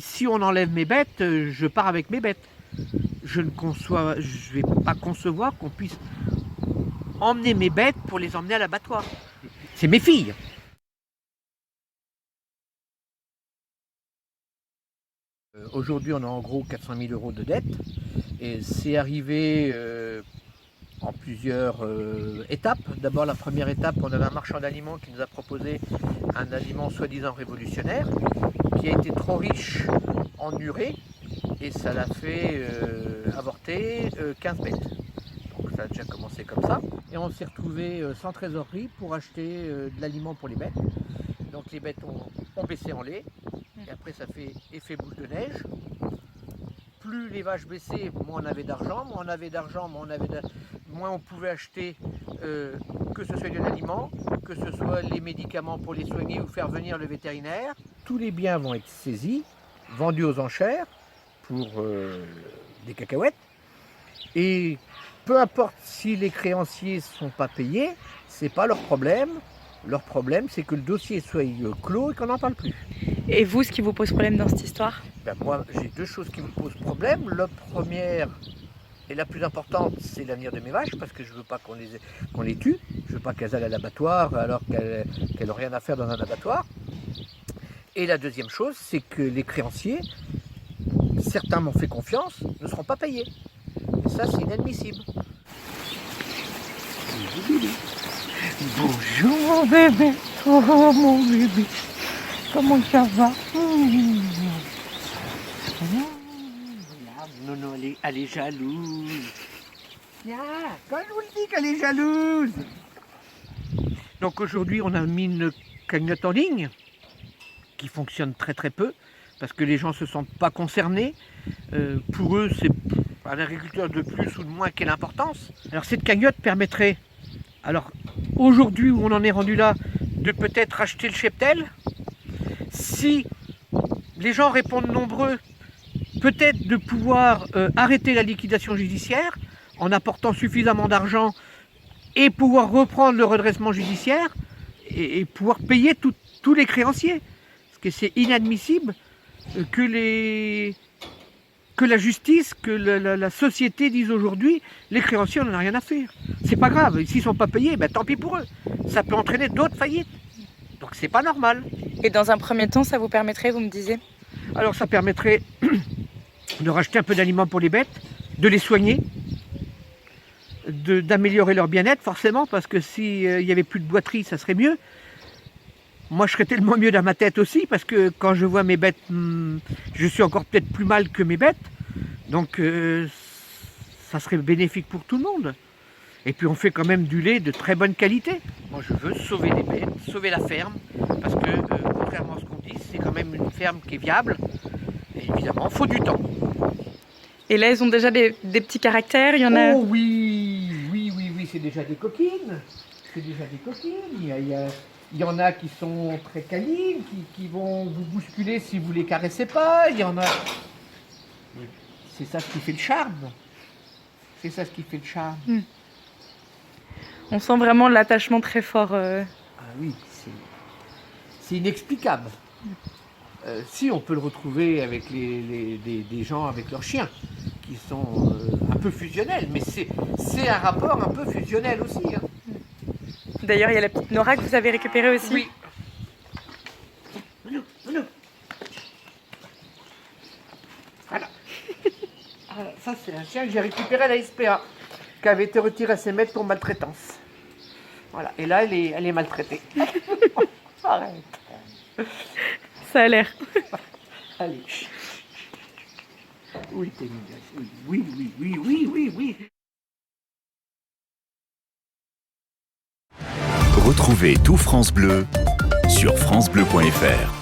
Si on enlève mes bêtes, je pars avec mes bêtes. Je vais pas concevoir qu'on puisse emmener mes bêtes pour les emmener à l'abattoir. C'est mes filles. Aujourd'hui, on a en gros 400 000 € de dette et c'est arrivé en plusieurs étapes. D'abord, la première étape, on avait un marchand d'aliments qui nous a proposé un aliment soi-disant révolutionnaire qui a été trop riche en urée et ça l'a fait avorter 15 bêtes. Donc ça a déjà commencé comme ça. Et on s'est retrouvé sans trésorerie pour acheter de l'aliment pour les bêtes. Donc les bêtes ont baissé en lait. Et après ça fait effet boule de neige. Plus les vaches baissaient, moins on avait d'argent. Moins on avait d'argent, moins on pouvait acheter que ce soit de l'aliment, que ce soit les médicaments pour les soigner ou faire venir le vétérinaire. Tous les biens vont être saisis, vendus aux enchères pour des cacahuètes. Et peu importe si les créanciers ne sont pas payés, ce n'est pas leur problème. Leur problème, c'est que le dossier soit clos et qu'on n'en parle plus. Et vous, ce qui vous pose problème dans cette histoire? Moi, j'ai deux choses qui me posent problème. La première et la plus importante, c'est l'avenir de mes vaches, parce que je ne veux pas qu'on les tue. Je ne veux pas qu'elles aillent à l'abattoir alors qu'elles n'ont rien à faire dans un abattoir. Et la deuxième chose, c'est que les créanciers, certains m'ont fait confiance, ne seront pas payés. Et ça, c'est inadmissible. Bonjour mon bébé, oh mon bébé, comment ça va? Non, elle est jalouse. Tiens, quand je vous le dis qu'elle est jalouse. Donc aujourd'hui, on a mis une cagnotte en ligne qui fonctionne très très peu parce que les gens ne se sentent pas concernés. Pour eux, c'est un agriculteur de plus ou de moins, quelle importance. Alors cette cagnotte permettrait, alors aujourd'hui où on en est rendu là, de peut-être racheter le cheptel. Si les gens répondent nombreux, peut-être de pouvoir arrêter la liquidation judiciaire en apportant suffisamment d'argent et pouvoir reprendre le redressement judiciaire et pouvoir payer tous les créanciers. Parce que c'est inadmissible que la justice, que la société dise aujourd'hui les créanciers, on n'en a rien à faire. C'est pas grave, s'ils ne sont pas payés, ben, tant pis pour eux. Ça peut entraîner d'autres faillites. Donc c'est pas normal. Et dans un premier temps, ça vous permettrait, vous me disiez? Alors ça permettrait de racheter un peu d'aliments pour les bêtes, de les soigner, d'améliorer leur bien-être forcément, parce que s'il n'y avait plus de boiterie, ça serait mieux. Moi je serais tellement mieux dans ma tête aussi, parce que quand je vois mes bêtes, je suis encore peut-être plus mal que mes bêtes, donc ça serait bénéfique pour tout le monde. Et puis on fait quand même du lait de très bonne qualité. Moi je veux sauver les bêtes, sauver la ferme, parce que contrairement à ce qu'on dit, c'est quand même une ferme qui est viable. Et évidemment, il faut du temps. Et là, elles ont déjà des petits caractères, il y en a... Oh oui, c'est déjà des coquines. C'est déjà des coquines. Il y en a qui sont très câlines, qui vont vous bousculer si vous les caressez pas. Il y en a... C'est ça ce qui fait le charme. C'est ça ce qui fait le charme. On sent vraiment l'attachement très fort. Ah oui, c'est inexplicable. Si on peut le retrouver avec des gens avec leurs chiens, qui sont un peu fusionnels, mais c'est un rapport un peu fusionnel aussi. Hein. D'ailleurs, il y a la petite Nora que vous avez récupérée aussi. Oui. Manu. Voilà. Alors, ça, c'est un chien que j'ai récupéré à la SPA, qui avait été retiré à ses maîtres pour maltraitance. Voilà. Et là, elle est maltraitée. Arrête. Ça a l'air. Allez. Oui, t'es mignonne. Oui. Retrouvez tout France Bleu sur francebleu.fr.